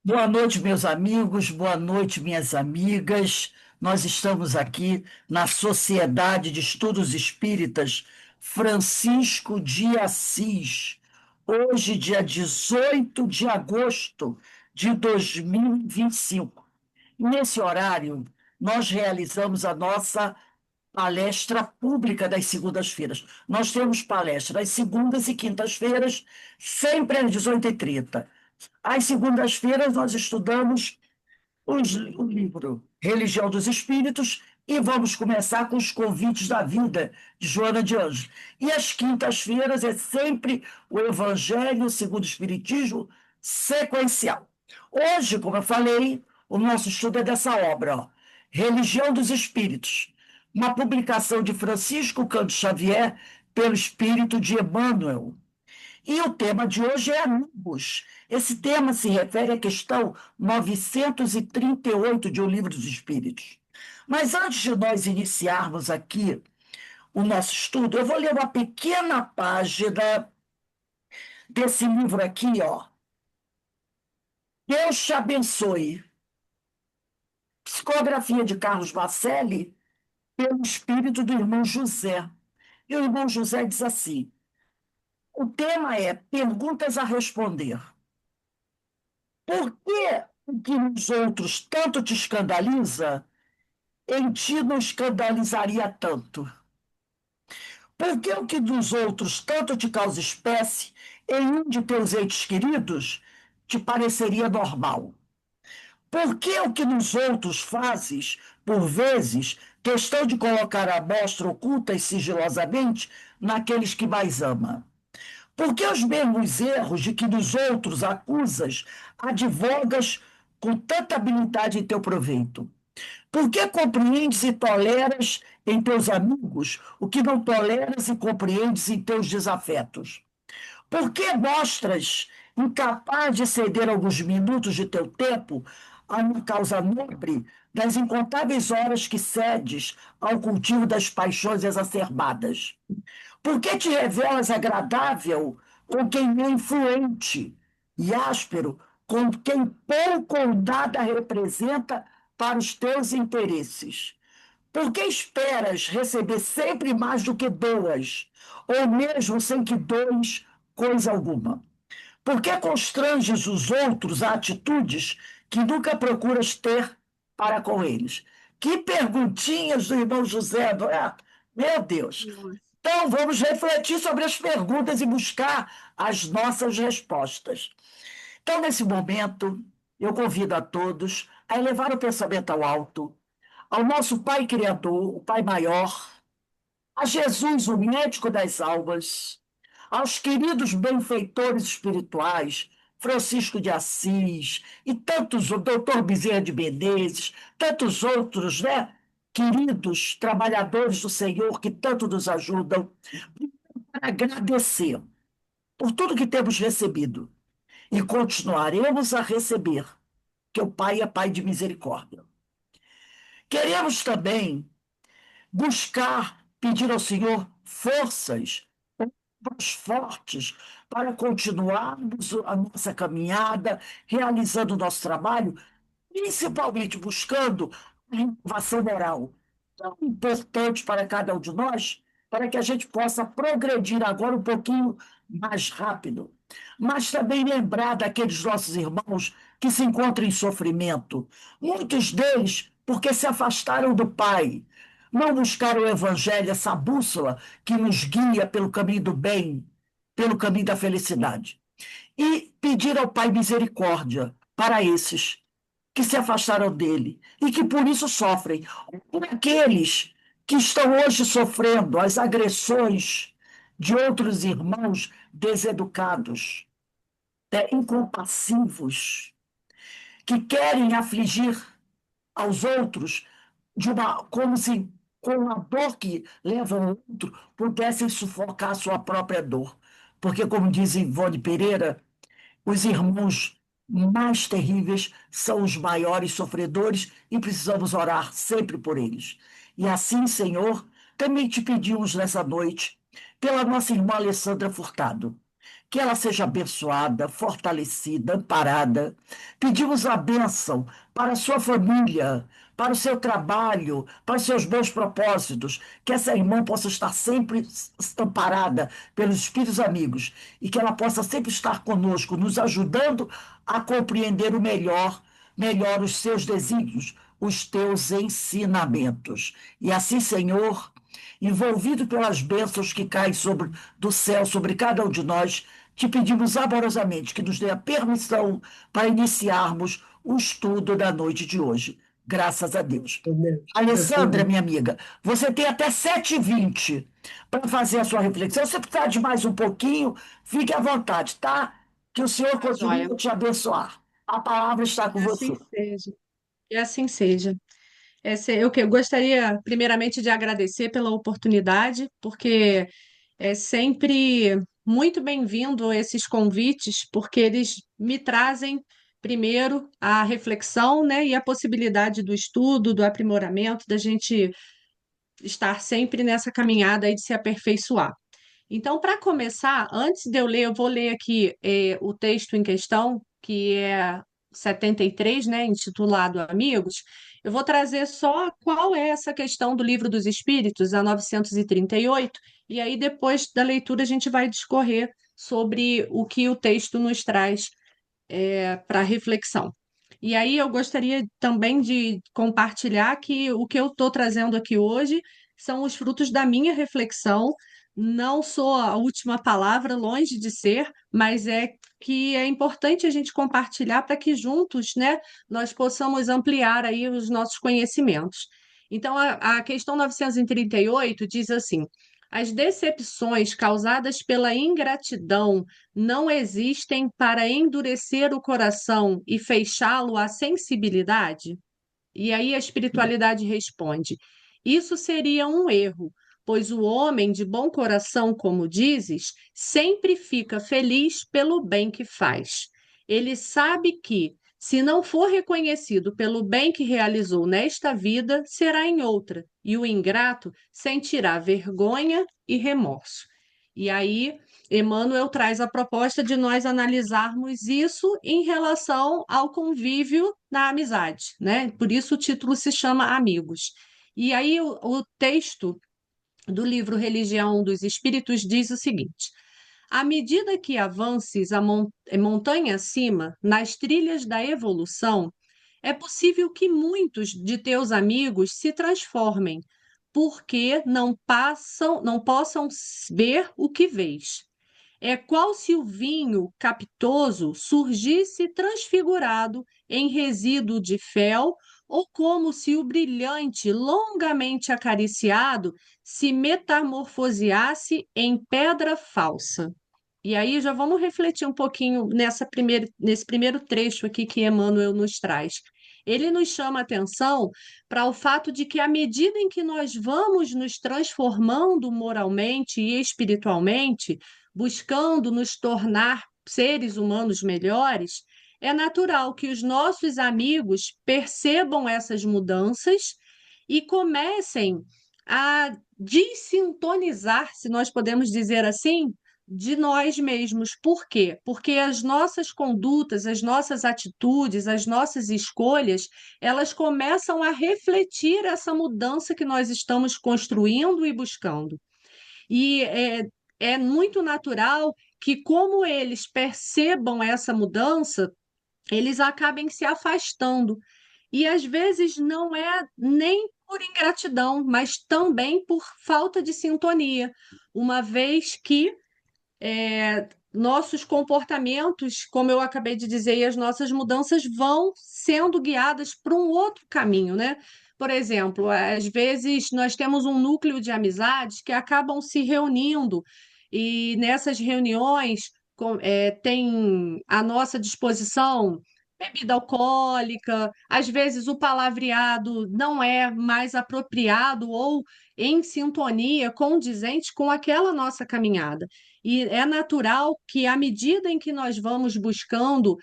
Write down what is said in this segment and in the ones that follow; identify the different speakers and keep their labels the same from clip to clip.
Speaker 1: Boa noite, meus amigos, boa noite, minhas amigas. Nós estamos aqui na Sociedade de Estudos Espíritas Francisco de Assis, hoje, dia 18 de agosto de 2025. Nesse horário, nós realizamos a nossa palestra pública das segundas-feiras. Nós temos palestra às segundas e quintas-feiras, sempre às 18h30. Às segundas-feiras, nós estudamos o livro Religião dos Espíritos e vamos começar com os convites da vida, de Joana de Anjos. E às quintas-feiras é sempre o Evangelho segundo o Espiritismo sequencial. Hoje, como eu falei, o nosso estudo é dessa obra, ó, Religião dos Espíritos, uma publicação de Francisco Cândido Xavier pelo Espírito de Emmanuel. E o tema de hoje é amigos. Esse tema se refere à questão 938 de O Livro dos Espíritos. Mas antes de nós iniciarmos aqui o nosso estudo, eu vou ler uma pequena página desse livro aqui, ó. Deus te abençoe. Psicografia de Carlos Bacelli, pelo espírito do irmão José. E o irmão José diz assim: o tema é perguntas a responder. Por que o que nos outros tanto te escandaliza, em ti não escandalizaria tanto? Por que o que dos outros tanto te causa espécie, em um de teus entes queridos, te pareceria normal? Por que o que nos outros fazes, por vezes, questão de colocar à mostra oculta e sigilosamente naqueles que mais ama? Por que os mesmos erros de que nos outros acusas, advogas com tanta habilidade em teu proveito? Por que compreendes e toleras em teus amigos o que não toleras e compreendes em teus desafetos? Por que mostras incapaz de ceder alguns minutos de teu tempo a uma causa nobre das incontáveis horas que cedes ao cultivo das paixões exacerbadas? Por que te revelas agradável com quem é influente e áspero com quem pouco ou nada representa para os teus interesses? Por que esperas receber sempre mais do que doas, ou mesmo sem que does coisa alguma? Por que constranges os outros a atitudes que nunca procuras ter para com eles? Que perguntinhas do irmão José, não é? Meu Deus!
Speaker 2: Nossa.
Speaker 1: Então, vamos refletir sobre as perguntas e buscar as nossas respostas. Então, nesse momento, eu convido a todos a elevar o pensamento ao alto, ao nosso Pai Criador, o Pai Maior, a Jesus, o médico das almas, aos queridos benfeitores espirituais, Francisco de Assis e tantos, o doutor Bezerra de Menezes, tantos outros, né? Queridos trabalhadores do Senhor que tanto nos ajudam, para agradecer por tudo que temos recebido e continuaremos a receber, que o Pai é Pai de misericórdia. Queremos também buscar, pedir ao Senhor forças, ombros fortes, para continuarmos a nossa caminhada, realizando o nosso trabalho, principalmente buscando a renovação moral, tão importante para cada um de nós, para que a gente possa progredir agora um pouquinho mais rápido. Mas também lembrar daqueles nossos irmãos que se encontram em sofrimento, muitos deles porque se afastaram do Pai, não buscaram o Evangelho, essa bússola que nos guia pelo caminho do bem, pelo caminho da felicidade. E pedir ao Pai misericórdia para esses que se afastaram dele e que por isso sofrem. Por aqueles que estão hoje sofrendo as agressões de outros irmãos deseducados, incompassivos, que querem afligir aos outros de uma, como se com a dor que leva o outro pudessem sufocar a sua própria dor. Porque, como diz Ivone Pereira, os irmãos mais terríveis são os maiores sofredores e precisamos orar sempre por eles. E assim, Senhor, também te pedimos nessa noite pela nossa irmã Alessandra Furtado, que ela seja abençoada, fortalecida, amparada. Pedimos a bênção para a sua família, para o seu trabalho, para os seus bons propósitos, que essa irmã possa estar sempre amparada pelos espíritos amigos e que ela possa sempre estar conosco, nos ajudando a compreender melhor os seus desígnios, os teus ensinamentos. E assim, Senhor, envolvido pelas bênçãos que caem do céu sobre cada um de nós, te pedimos amorosamente que nos dê a permissão para iniciarmos o estudo da noite de hoje. Graças a Deus.
Speaker 2: Amém. Graças a
Speaker 1: Alessandra,
Speaker 2: Deus.
Speaker 1: minha amiga, você tem até 7h20 para fazer a sua reflexão. Se precisar de mais um pouquinho, fique à vontade, tá? Que o Senhor
Speaker 2: Tá
Speaker 1: continue
Speaker 2: joia.
Speaker 1: a te abençoar. A palavra está com
Speaker 2: Que assim
Speaker 1: você.
Speaker 2: seja. Que assim seja. Eu gostaria, primeiramente, de agradecer pela oportunidade, porque é sempre muito bem-vindo esses convites, porque eles me trazem, primeiro, a reflexão, né, e a possibilidade do estudo, do aprimoramento, da gente estar sempre nessa caminhada aí de se aperfeiçoar. Então, para começar, antes de eu ler, eu vou ler aqui o texto em questão, que é 73, né, intitulado Amigos. Eu vou trazer só qual é essa questão do Livro dos Espíritos, a 938, e aí depois da leitura a gente vai discorrer sobre o que o texto nos traz para reflexão. E aí eu gostaria também de compartilhar que o que eu estou trazendo aqui hoje são os frutos da minha reflexão. Não sou a última palavra, longe de ser, mas é que é importante a gente compartilhar para que juntos, né, nós possamos ampliar aí os nossos conhecimentos. Então, a questão 938 diz assim: as decepções causadas pela ingratidão não existem para endurecer o coração e fechá-lo à sensibilidade? E aí a espiritualidade responde: isso seria um erro, pois o homem de bom coração, como dizes, sempre fica feliz pelo bem que faz. Ele sabe que, se não for reconhecido pelo bem que realizou nesta vida, será em outra, e o ingrato sentirá vergonha e remorso. E aí, Emmanuel traz a proposta de nós analisarmos isso em relação ao convívio na amizade, né? Por isso o título se chama Amigos. E aí o texto do livro Religião dos Espíritos diz o seguinte: à medida que avances montanha acima, nas trilhas da evolução, é possível que muitos de teus amigos se transformem, porque não possam ver o que vês. É qual se o vinho capitoso surgisse transfigurado em resíduo de fel, ou como se o brilhante, longamente acariciado, se metamorfoseasse em pedra falsa. E aí já vamos refletir um pouquinho nesse primeiro trecho aqui que Emmanuel nos traz. Ele nos chama a atenção para o fato de que, à medida em que nós vamos nos transformando moralmente e espiritualmente, buscando nos tornar seres humanos melhores, é natural que os nossos amigos percebam essas mudanças e comecem a desintonizar, se nós podemos dizer assim, de nós mesmos. Por quê? Porque as nossas condutas, as nossas atitudes, as nossas escolhas, elas começam a refletir essa mudança que nós estamos construindo e buscando. E é muito natural que, como eles percebam essa mudança, eles acabem se afastando. E às vezes não é nem por ingratidão, mas também por falta de sintonia, uma vez que nossos comportamentos, como eu acabei de dizer, e as nossas mudanças vão sendo guiadas para um outro caminho, né? Por exemplo, às vezes nós temos um núcleo de amizades que acabam se reunindo, e nessas reuniões tem à nossa disposição bebida alcoólica, às vezes o palavreado não é mais apropriado ou em sintonia, condizente com aquela nossa caminhada. E é natural que, à medida em que nós vamos buscando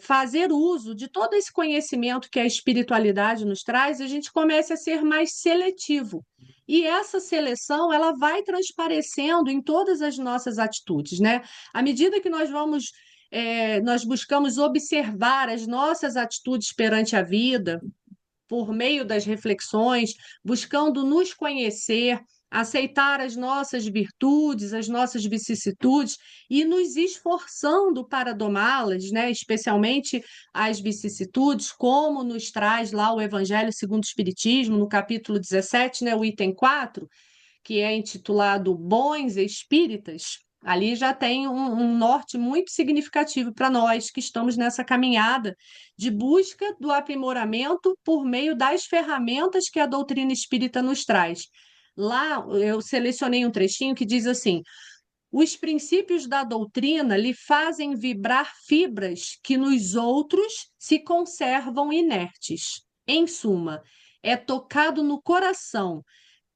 Speaker 2: fazer uso de todo esse conhecimento que a espiritualidade nos traz, a gente comece a ser mais seletivo. E essa seleção, ela vai transparecendo em todas as nossas atitudes, né? À medida que nós buscamos observar as nossas atitudes perante a vida, por meio das reflexões, buscando nos conhecer, aceitar as nossas virtudes, as nossas vicissitudes e nos esforçando para domá-las, né? Especialmente as vicissitudes, como nos traz lá o Evangelho segundo o Espiritismo, no capítulo 17, né? O item 4, que é intitulado Bons Espíritas. Ali já tem um norte muito significativo para nós que estamos nessa caminhada de busca do aprimoramento por meio das ferramentas que a doutrina espírita nos traz. Lá eu selecionei um trechinho que diz assim: os princípios da doutrina lhe fazem vibrar fibras que nos outros se conservam inertes. Em suma, é tocado no coração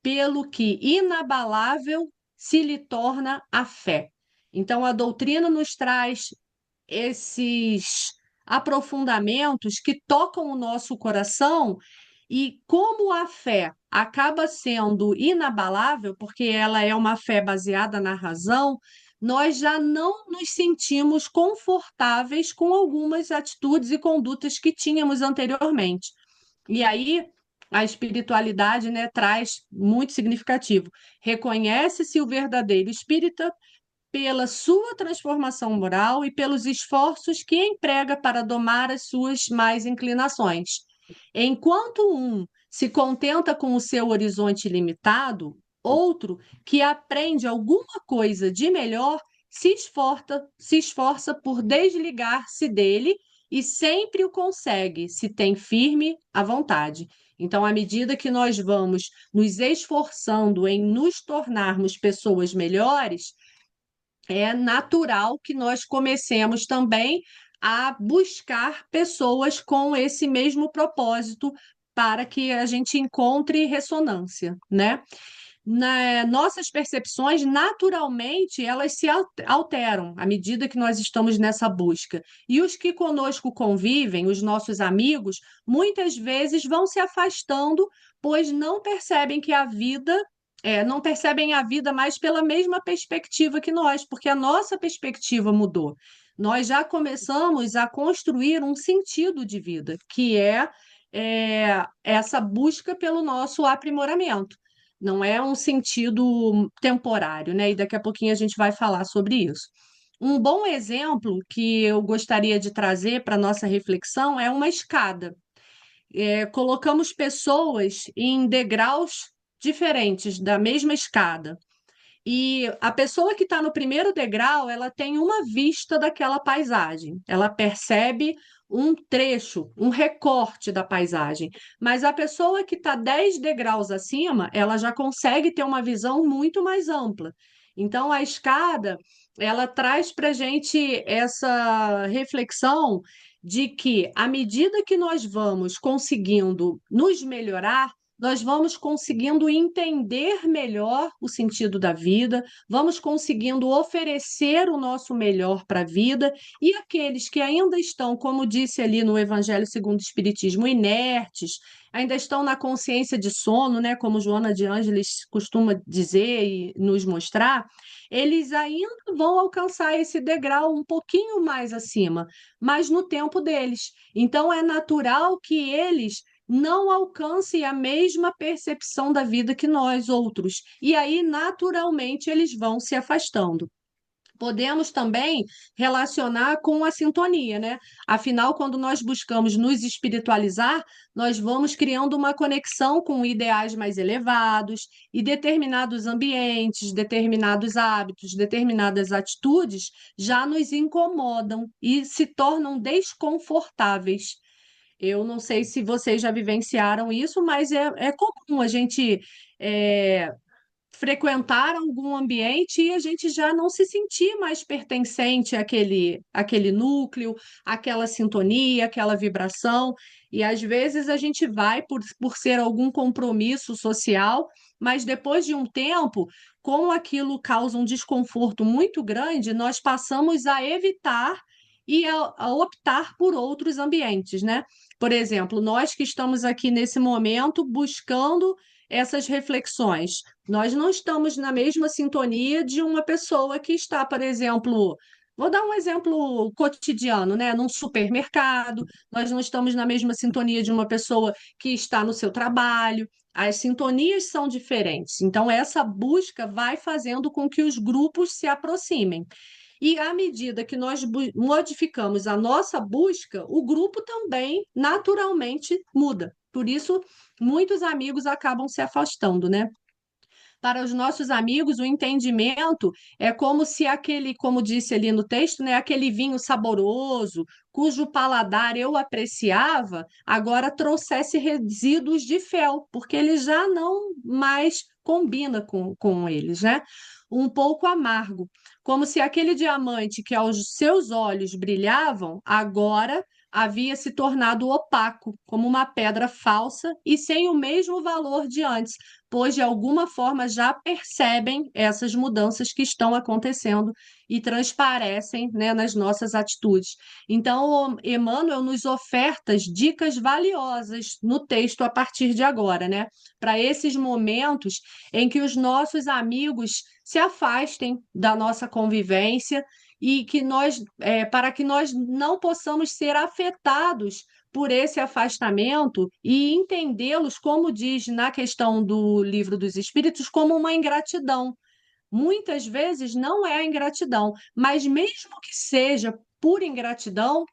Speaker 2: pelo que inabalável se lhe torna a fé. Então, a doutrina nos traz esses aprofundamentos que tocam o nosso coração, e como a fé acaba sendo inabalável, porque ela é uma fé baseada na razão, nós já não nos sentimos confortáveis com algumas atitudes e condutas que tínhamos anteriormente. E aí a espiritualidade, né, traz muito significativo. Reconhece-se o verdadeiro espírita pela sua transformação moral e pelos esforços que emprega para domar as suas más inclinações. Enquanto um se contenta com o seu horizonte limitado, outro, que aprende alguma coisa de melhor, se esforça por desligar-se dele e sempre o consegue, se tem firme a vontade. Então, à medida que nós vamos nos esforçando em nos tornarmos pessoas melhores, é natural que nós comecemos também a buscar pessoas com esse mesmo propósito para que a gente encontre ressonância, né? Nossas percepções, naturalmente, elas se alteram à medida que nós estamos nessa busca. E os que conosco convivem, os nossos amigos, muitas vezes vão se afastando, pois não percebem que a vida. Não percebem a vida mais pela mesma perspectiva que nós, porque a nossa perspectiva mudou. Nós já começamos a construir um sentido de vida, que é essa busca pelo nosso aprimoramento. Não é um sentido temporário, né? E daqui a pouquinho a gente vai falar sobre isso. Um bom exemplo que eu gostaria de trazer para a nossa reflexão é uma escada. Colocamos pessoas em degraus diferentes da mesma escada. E a pessoa que está no primeiro degrau, ela tem uma vista daquela paisagem, ela percebe um trecho, um recorte da paisagem. Mas a pessoa que está 10 degraus acima, ela já consegue ter uma visão muito mais ampla. Então, a escada, ela traz para a gente essa reflexão de que, à medida que nós vamos conseguindo nos melhorar, nós vamos conseguindo entender melhor o sentido da vida, vamos conseguindo oferecer o nosso melhor para a vida, e aqueles que ainda estão, como disse ali no Evangelho segundo o Espiritismo, inertes, ainda estão na consciência de sono, né, como Joana de Ângeles costuma dizer e nos mostrar, eles ainda vão alcançar esse degrau um pouquinho mais acima, mas no tempo deles. Então é natural que eles não alcance a mesma percepção da vida que nós outros. E aí, naturalmente, eles vão se afastando. Podemos também relacionar com a sintonia, né? Afinal, quando nós buscamos nos espiritualizar, nós vamos criando uma conexão com ideais mais elevados e determinados ambientes, determinados hábitos, determinadas atitudes já nos incomodam e se tornam desconfortáveis. Eu não sei se vocês já vivenciaram isso, mas é comum a gente é, frequentar algum ambiente e a gente já não se sentir mais pertencente àquele núcleo, àquela sintonia, àquela vibração. E às vezes a gente vai por ser algum compromisso social, mas depois de um tempo, como aquilo causa um desconforto muito grande, nós passamos a evitar e a optar por outros ambientes, né? Por exemplo, nós que estamos aqui nesse momento buscando essas reflexões. Nós não estamos na mesma sintonia de uma pessoa que está, por exemplo, vou dar um exemplo cotidiano, né? Num supermercado, nós não estamos na mesma sintonia de uma pessoa que está no seu trabalho. As sintonias são diferentes. Então, essa busca vai fazendo com que os grupos se aproximem. E à medida que nós modificamos a nossa busca, o grupo também naturalmente muda. Por isso, muitos amigos acabam se afastando, né? Para os nossos amigos, o entendimento é como se aquele, como disse ali no texto, né, aquele vinho saboroso, cujo paladar eu apreciava, agora trouxesse resíduos de fel, porque ele já não mais combina com eles, né? Um pouco amargo, como se aquele diamante que aos seus olhos brilhavam, agora havia se tornado opaco, como uma pedra falsa e sem o mesmo valor de antes, pois de alguma forma já percebem essas mudanças que estão acontecendo e transparecem, né, nas nossas atitudes. Então, Emmanuel nos oferta dicas valiosas no texto a partir de agora, né, para esses momentos em que os nossos amigos se afastem da nossa convivência e que nós, para que nós não possamos ser afetados por esse afastamento e entendê-los, como diz na questão do Livro dos Espíritos, como uma ingratidão. Muitas vezes não é a ingratidão, mas mesmo que seja por ingratidão,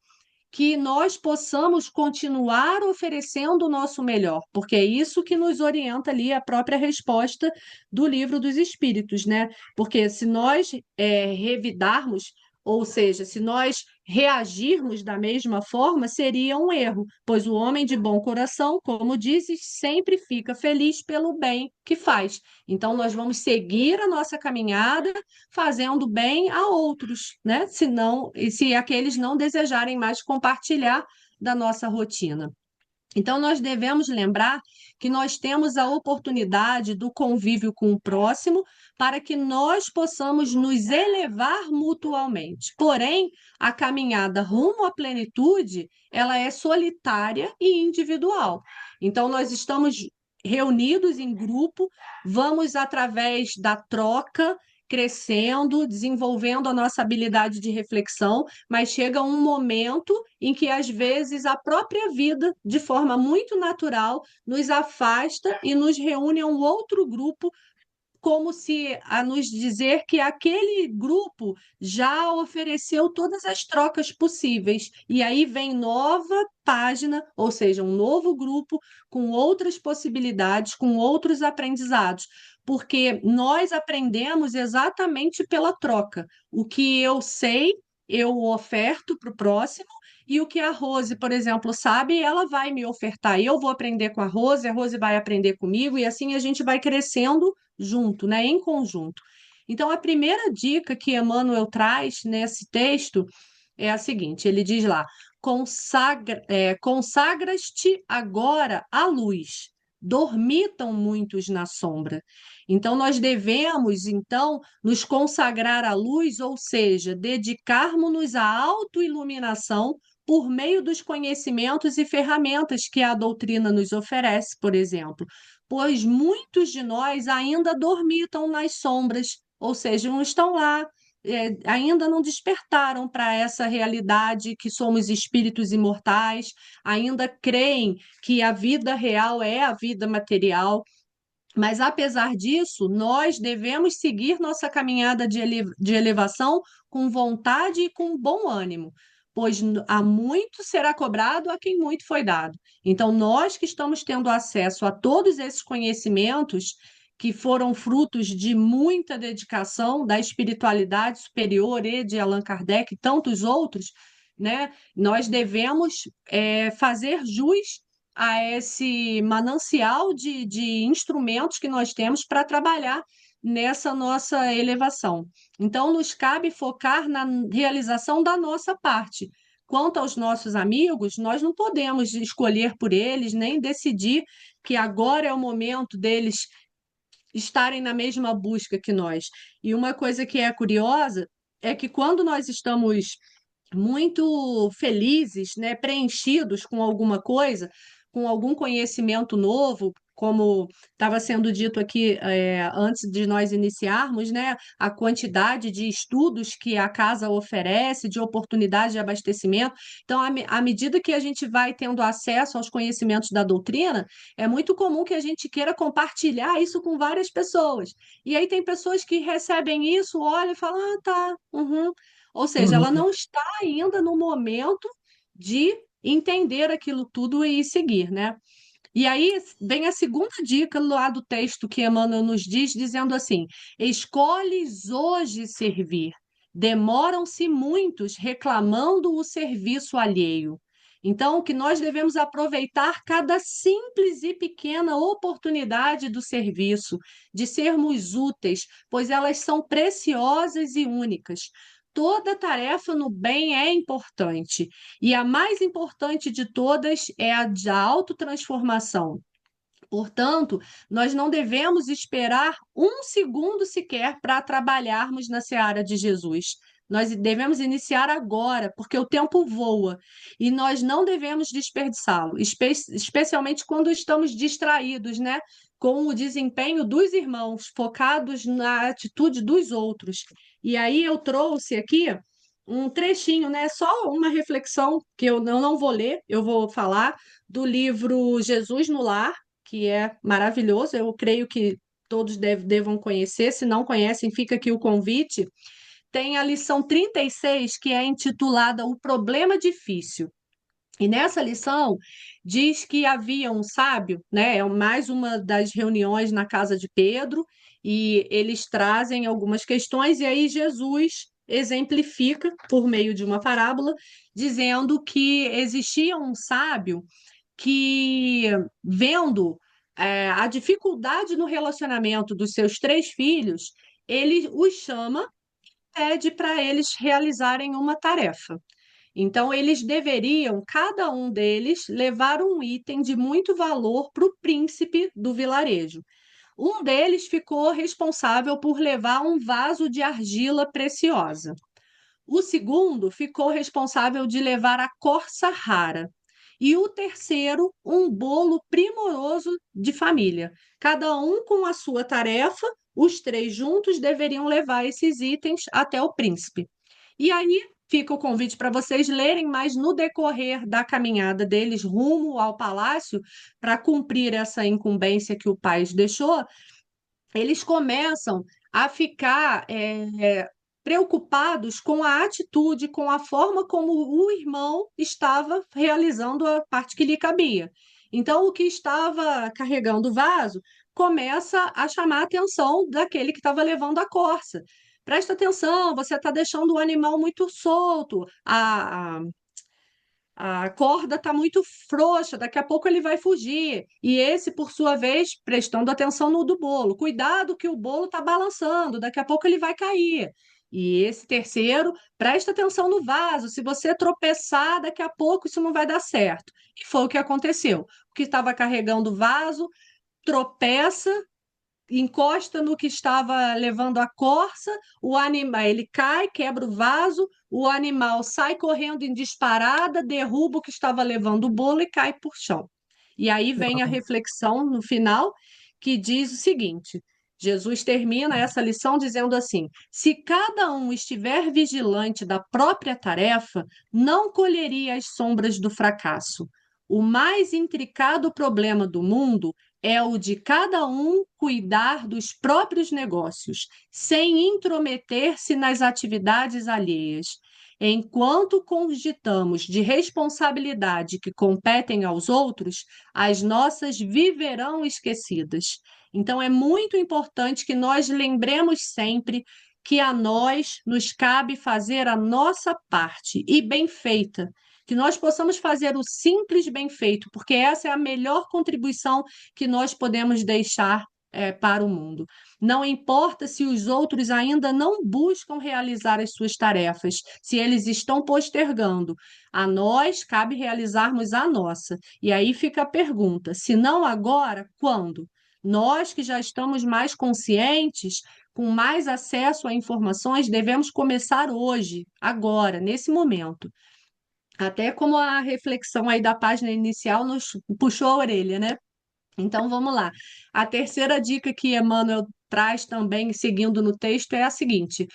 Speaker 2: que nós possamos continuar oferecendo o nosso melhor, porque é isso que nos orienta ali a própria resposta do Livro dos Espíritos, né? Porque se nós revidarmos, ou seja, se nós reagirmos da mesma forma, seria um erro, pois o homem de bom coração, como dizes, sempre fica feliz pelo bem que faz. Então, nós vamos seguir a nossa caminhada fazendo bem a outros, né? Se não, e se aqueles não desejarem mais compartilhar da nossa rotina. Então, nós devemos lembrar que nós temos a oportunidade do convívio com o próximo para que nós possamos nos elevar mutualmente. Porém, a caminhada rumo à plenitude, ela é solitária e individual. Então, nós estamos reunidos em grupo, vamos através da troca crescendo, desenvolvendo a nossa habilidade de reflexão, mas chega um momento em que, às vezes, a própria vida, de forma muito natural, nos afasta e nos reúne a um outro grupo, como se a nos dizer que aquele grupo já ofereceu todas as trocas possíveis. E aí vem nova página, ou seja, um novo grupo com outras possibilidades, com outros aprendizados. Porque nós aprendemos exatamente pela troca. O que eu sei, eu oferto para o próximo, e o que a Rose, por exemplo, sabe, ela vai me ofertar. Eu vou aprender com a Rose vai aprender comigo, e assim a gente vai crescendo junto, né, em conjunto. Então, a primeira dica que Emmanuel traz nesse texto é a seguinte: ele diz lá, consagras-te agora à luz, dormitam muitos na sombra. Então, nós devemos, então, nos consagrar à luz, ou seja, dedicarmos-nos à autoiluminação por meio dos conhecimentos e ferramentas que a doutrina nos oferece, por exemplo, pois muitos de nós ainda dormitam nas sombras, ou seja, não estão lá, ainda não despertaram para essa realidade que somos espíritos imortais, ainda creem que a vida real é a vida material. Mas, apesar disso, nós devemos seguir nossa caminhada de elevação com vontade e com bom ânimo, pois há muito será cobrado a quem muito foi dado. Então, nós que estamos tendo acesso a todos esses conhecimentos, que foram frutos de muita dedicação da espiritualidade superior e de Allan Kardec e tantos outros, né, nós devemos fazer jus a esse manancial de instrumentos que nós temos para trabalhar nessa nossa elevação. Então, nos cabe focar na realização da nossa parte. Quanto aos nossos amigos, nós não podemos escolher por eles, nem decidir que agora é o momento deles estarem na mesma busca que nós. E uma coisa que é curiosa é que quando nós estamos muito felizes, né, preenchidos com alguma coisa, com algum conhecimento novo, como estava sendo dito aqui, antes de nós iniciarmos, né, a quantidade de estudos que a casa oferece, de oportunidade de abastecimento. Então, à medida que a gente vai tendo acesso aos conhecimentos da doutrina, é muito comum que a gente queira compartilhar isso com várias pessoas. E aí tem pessoas que recebem isso, olham e falam, ah, tá, uhum. Ou seja, ela
Speaker 1: Uhum.
Speaker 2: não está ainda no momento de entender aquilo tudo e seguir, né? E aí vem a segunda dica lá do texto que Emmanuel nos diz, dizendo assim: escolhes hoje servir. Demoram-se muitos reclamando o serviço alheio. Então, que nós devemos aproveitar cada simples e pequena oportunidade do serviço, de sermos úteis, pois elas são preciosas e únicas. Toda tarefa no bem é importante, e a mais importante de todas é a da autotransformação. Portanto, nós não devemos esperar um segundo sequer para trabalharmos na seara de Jesus. Nós devemos iniciar agora, porque o tempo voa e nós não devemos desperdiçá-lo, especialmente quando estamos distraídos, né, com o desempenho dos irmãos, focados na atitude dos outros. E aí eu trouxe aqui um trechinho, né, só uma reflexão que eu não vou ler, eu vou falar do livro Jesus no Lar, que é maravilhoso. Eu creio que todos devam conhecer. Se não conhecem, fica aqui o convite. Tem a lição 36, que é intitulada O Problema Difícil. E nessa lição diz que havia um sábio, né? É mais uma das reuniões na casa de Pedro, e eles trazem algumas questões, e aí Jesus exemplifica por meio de uma parábola, dizendo que existia um sábio que, vendo a dificuldade no relacionamento dos seus três filhos, ele os chama, pede para eles realizarem uma tarefa. Então, eles deveriam, cada um deles, levar um item de muito valor para o príncipe do vilarejo. Um deles ficou responsável por levar um vaso de argila preciosa. O segundo ficou responsável de levar a corça rara. E o terceiro, um bolo primoroso de família. Cada um com a sua tarefa, os três juntos deveriam levar esses itens até o príncipe. E aí fica o convite para vocês lerem, mas no decorrer da caminhada deles rumo ao palácio, para cumprir essa incumbência que o pai deixou, eles começam a ficar preocupados com a atitude, com a forma como o irmão estava realizando a parte que lhe cabia. Então, o que estava carregando o vaso começa a chamar a atenção daquele que estava levando a corça. Presta atenção, você está deixando o animal muito solto, a corda está muito frouxa, daqui a pouco ele vai fugir. E esse, por sua vez, prestando atenção no do bolo. Cuidado que o bolo está balançando, daqui a pouco ele vai cair. E esse terceiro, presta atenção no vaso. Se você tropeçar, daqui a pouco isso não vai dar certo. E foi o que aconteceu. O que estava carregando o vaso tropeça, encosta no que estava levando a corça, o animal, ele cai, quebra o vaso, o animal sai correndo em disparada, derruba o que estava levando o bolo e cai por chão. E aí vem a reflexão no final, que diz o seguinte: Jesus termina essa lição dizendo assim: se cada um estiver vigilante da própria tarefa, não colheria as sombras do fracasso. O mais intricado problema do mundo é o de cada um cuidar dos próprios negócios, sem intrometer-se nas atividades alheias. Enquanto cogitamos de responsabilidade que competem aos outros, as nossas viverão esquecidas. Então, é muito importante que nós lembremos sempre que a nós nos cabe fazer a nossa parte e bem feita, que nós possamos fazer o simples bem feito, porque essa é a melhor contribuição que nós podemos deixar para o mundo. Não importa se os outros ainda não buscam realizar as suas tarefas, se eles estão postergando, a nós cabe realizarmos a nossa. E aí fica a pergunta: se não agora, quando? Nós que já estamos mais conscientes, com mais acesso a informações, devemos começar hoje, agora, nesse momento. Até como a reflexão aí da página inicial nos puxou a orelha, né? Então vamos lá. A terceira dica que Emmanuel traz também, seguindo no texto, é a seguinte: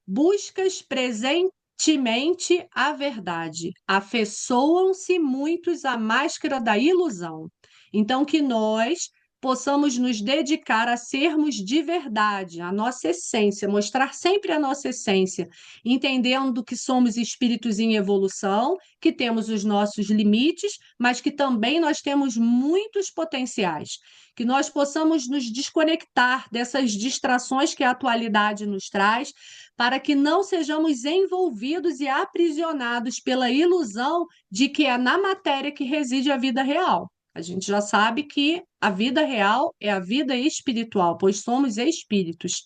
Speaker 2: buscas presentemente a verdade, afeiçoam-se muitos à máscara da ilusão. Então, que nós possamos nos dedicar a sermos de verdade, a nossa essência, mostrar sempre a nossa essência, entendendo que somos espíritos em evolução, que temos os nossos limites, mas que também nós temos muitos potenciais. Que nós possamos nos desconectar dessas distrações que a atualidade nos traz, para que não sejamos envolvidos e aprisionados pela ilusão de que é na matéria que reside a vida real. A gente já sabe que a vida real é a vida espiritual, pois somos espíritos.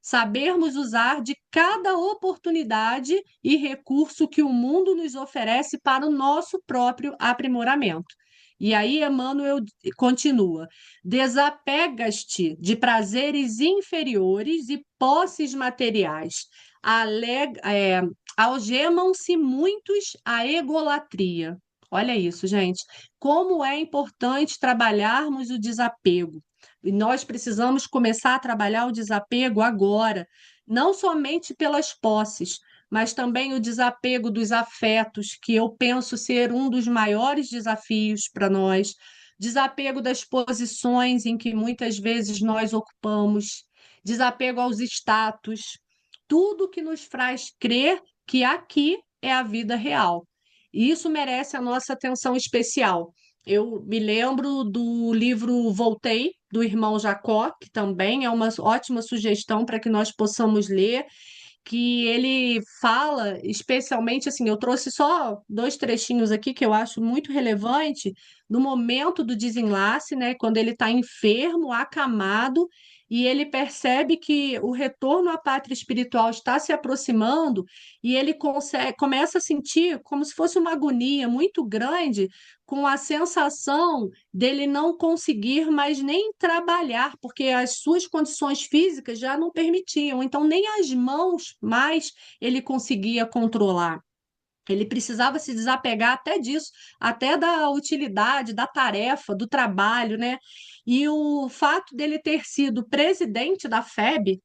Speaker 2: Sabermos usar de cada oportunidade e recurso que o mundo nos oferece para o nosso próprio aprimoramento. E aí, Emmanuel continua: desapegas-te de prazeres inferiores e posses materiais. Algemam-se muitos à egolatria. Olha isso, gente. Como é importante trabalharmos o desapego. E nós precisamos começar a trabalhar o desapego agora, não somente pelas posses, mas também o desapego dos afetos, que eu penso ser um dos maiores desafios para nós. Desapego das posições em que muitas vezes nós ocupamos, desapego aos status, tudo que nos faz crer que aqui é a vida real. E isso merece a nossa atenção especial. Eu me lembro do livro Voltei, do irmão Jacó, que também é uma ótima sugestão para que nós possamos ler, que ele fala, especialmente assim, eu trouxe só dois trechinhos aqui que eu acho muito relevante, no momento do desenlace, né, quando ele está enfermo, acamado, e ele percebe que o retorno à pátria espiritual está se aproximando, e ele começa a sentir como se fosse uma agonia muito grande, com a sensação dele não conseguir mais nem trabalhar, porque as suas condições físicas já não permitiam, então nem as mãos mais ele conseguia controlar. Ele precisava se desapegar até disso, até da utilidade, da tarefa, do trabalho, né? E o fato dele ter sido presidente da FEB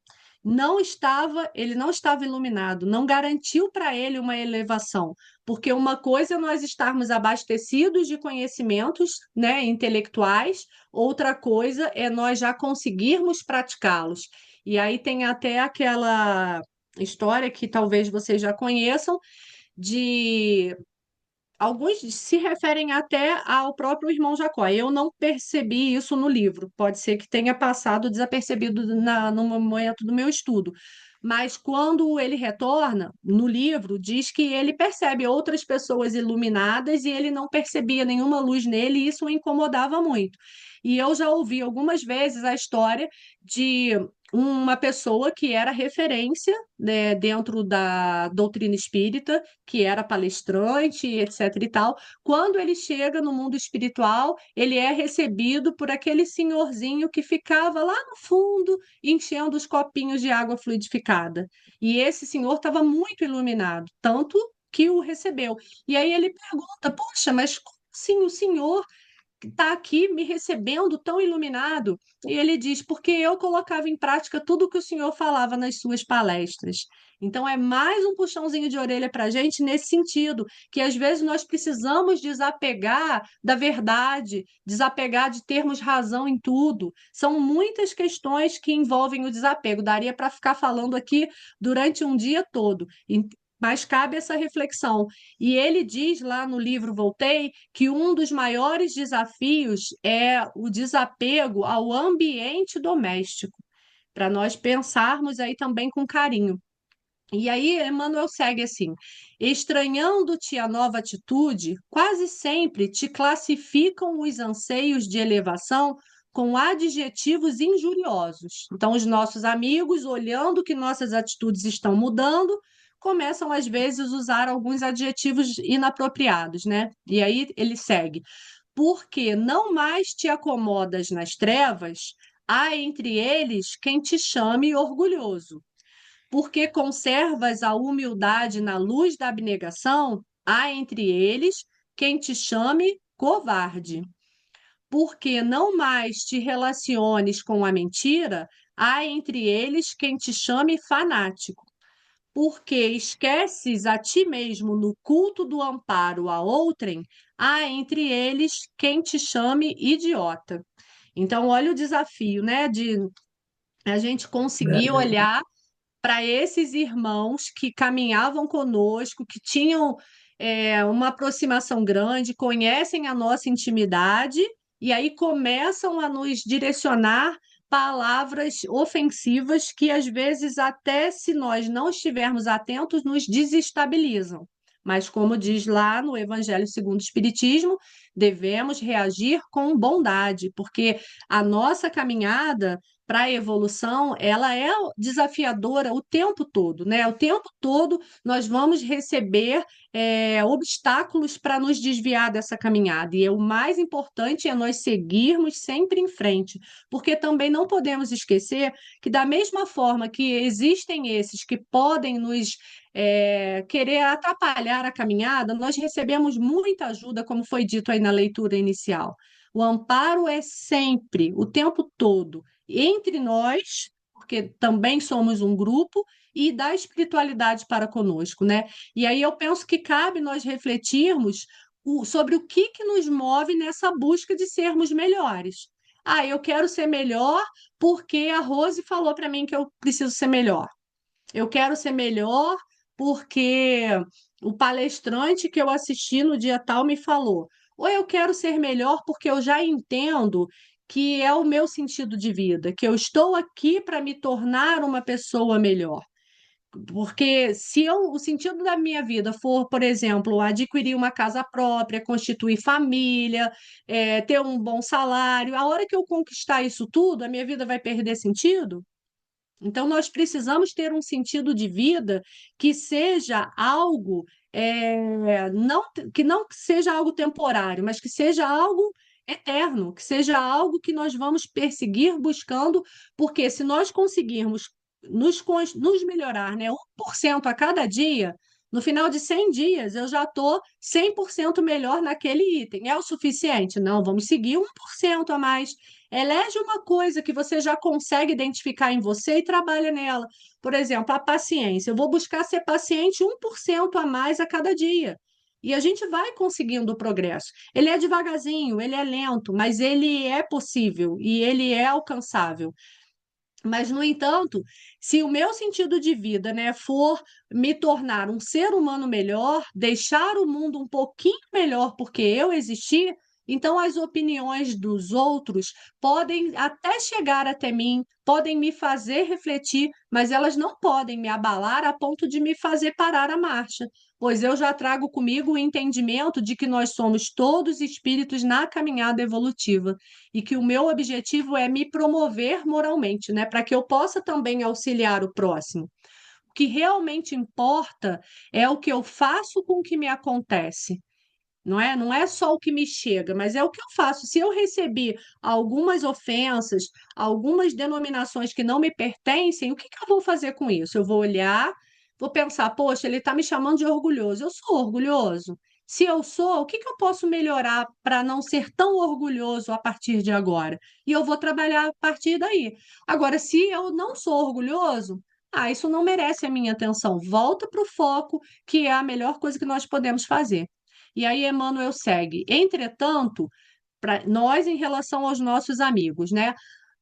Speaker 2: ele não estava iluminado, não garantiu para ele uma elevação, porque uma coisa é nós estarmos abastecidos de conhecimentos, né, intelectuais, outra coisa é nós já conseguirmos praticá-los. E aí tem até aquela história que talvez vocês já conheçam, de alguns se referem até ao próprio irmão Jacó. Eu não percebi isso no livro. Pode ser que tenha passado desapercebido no momento do meu estudo. Mas quando ele retorna, no livro, diz que ele percebe outras pessoas iluminadas e ele não percebia nenhuma luz nele, e isso o incomodava muito. E eu já ouvi algumas vezes a história de uma pessoa que era referência, né, dentro da doutrina espírita, que era palestrante, etc e tal. Quando ele chega no mundo espiritual, ele é recebido por aquele senhorzinho que ficava lá no fundo enchendo os copinhos de água fluidificada. E esse senhor estava muito iluminado, tanto que o recebeu. E aí ele pergunta: Poxa, mas como assim o senhor está aqui me recebendo tão iluminado? E ele diz: Porque eu colocava em prática tudo o que o senhor falava nas suas palestras. Então, é mais um puxãozinho de orelha para a gente nesse sentido, que às vezes nós precisamos desapegar da verdade, desapegar de termos razão em tudo. São muitas questões que envolvem o desapego. Daria para ficar falando aqui durante um dia todo. Mas cabe essa reflexão. E ele diz lá no livro Voltei que um dos maiores desafios é o desapego ao ambiente doméstico, para nós pensarmos aí também com carinho. E aí, Emmanuel segue assim: estranhando-te a nova atitude, quase sempre te classificam os anseios de elevação com adjetivos injuriosos. Então, os nossos amigos, olhando que nossas atitudes estão mudando, começam às vezes a usar alguns adjetivos inapropriados, né? E aí ele segue: porque não mais te acomodas nas trevas, há entre eles quem te chame orgulhoso. Porque conservas a humildade na luz da abnegação, há entre eles quem te chame covarde. porque não mais te relaciones com a mentira, há entre eles quem te chame fanático, porque esqueces a ti mesmo no culto do amparo a outrem, há entre eles quem te chame idiota. Então, olha o desafio, né, de a gente conseguir
Speaker 1: É,
Speaker 2: olhar para esses irmãos que caminhavam conosco, que tinham uma aproximação grande, conhecem a nossa intimidade, e aí começam a nos direcionar palavras ofensivas que, às vezes, até se nós não estivermos atentos, nos desestabilizam. Mas, como diz lá no Evangelho segundo o Espiritismo, devemos reagir com bondade, porque a nossa caminhada para a evolução, ela é desafiadora o tempo todo, né? O tempo todo nós vamos receber obstáculos para nos desviar dessa caminhada. E o mais importante é nós seguirmos sempre em frente, porque também não podemos esquecer que, da mesma forma que existem esses que podem nos querer atrapalhar a caminhada, nós recebemos muita ajuda, como foi dito aí na leitura inicial. O amparo é sempre, o tempo todo entre nós, porque também somos um grupo, e da espiritualidade para conosco, né? E aí eu penso que cabe nós refletirmos sobre o que nos move nessa busca de sermos melhores. Ah, eu quero ser melhor porque a Rose falou para mim que eu preciso ser melhor. Eu quero ser melhor porque o palestrante que eu assisti no dia tal me falou. Ou eu quero ser melhor porque eu já entendo que é o meu sentido de vida, que eu estou aqui para me tornar uma pessoa melhor. Porque se o sentido da minha vida for, por exemplo, adquirir uma casa própria, constituir família, ter um bom salário, a hora que eu conquistar isso tudo, a minha vida vai perder sentido? Então, nós precisamos ter um sentido de vida que seja algo, não, que não seja algo temporário, mas que seja algo eterno, que seja algo que nós vamos perseguir buscando, porque se nós conseguirmos nos melhorar, né, 1% a cada dia, no final de 100 dias eu já estou 100% melhor naquele item. É o suficiente? Não, vamos seguir 1% a mais. Elege uma coisa que você já consegue identificar em você e trabalha nela. Por exemplo, a paciência. Eu vou buscar ser paciente 1% a mais a cada dia. E a gente vai conseguindo o progresso. Ele é devagarzinho, ele é lento, mas ele é possível e ele é alcançável. Mas, no entanto, se o meu sentido de vida, né, for me tornar um ser humano melhor, deixar o mundo um pouquinho melhor porque eu existi, então as opiniões dos outros podem até chegar até mim, podem me fazer refletir, mas elas não podem me abalar a ponto de me fazer parar a marcha, pois eu já trago comigo o entendimento de que nós somos todos espíritos na caminhada evolutiva e que o meu objetivo é me promover moralmente, né, para que eu possa também auxiliar o próximo. O que realmente importa é o que eu faço com o que me acontece. Não é? Não é só o que me chega, mas é o que eu faço. Se eu recebi algumas ofensas, algumas denominações que não me pertencem, o que que eu vou fazer com isso? Eu vou olhar, vou pensar, poxa, ele está me chamando de orgulhoso. Eu sou orgulhoso? Se eu sou, o que que eu posso melhorar para não ser tão orgulhoso a partir de agora? E eu vou trabalhar a partir daí. Agora, se eu não sou orgulhoso, isso não merece a minha atenção. Volta para o foco, que é a melhor coisa que nós podemos fazer. E aí Emmanuel segue. Entretanto, para nós em relação aos nossos amigos, né?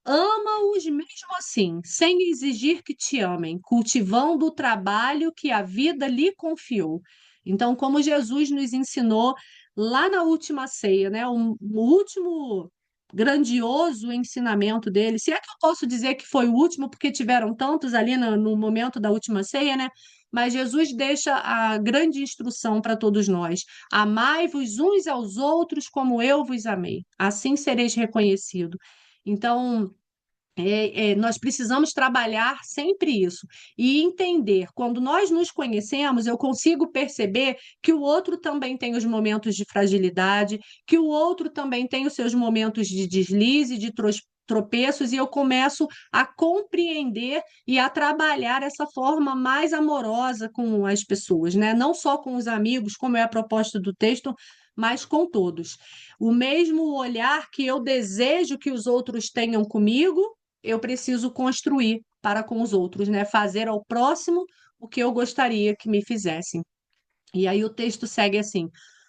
Speaker 2: Ama-os mesmo assim, sem exigir que te amem, cultivando o trabalho que a vida lhe confiou. Então, como Jesus nos ensinou lá na última ceia, né? O último grandioso ensinamento dele, se é que eu posso dizer que foi o último, porque tiveram tantos ali no momento da última ceia, né? Mas Jesus deixa a grande instrução para todos nós: amai-vos uns aos outros como eu vos amei, assim sereis reconhecidos. Então, nós precisamos trabalhar sempre isso e entender. Quando nós nos conhecemos, eu consigo perceber que o outro também tem os momentos de fragilidade, que o outro também tem os seus momentos de deslize, de tropeços, e eu começo a compreender e a trabalhar essa forma mais amorosa com as pessoas, né? Não só com os amigos, como é a proposta do texto, mas com todos. O mesmo olhar que eu desejo que os outros tenham comigo, eu preciso construir para com os outros, né? Fazer ao próximo o que eu gostaria que me fizessem. E aí o texto segue assim: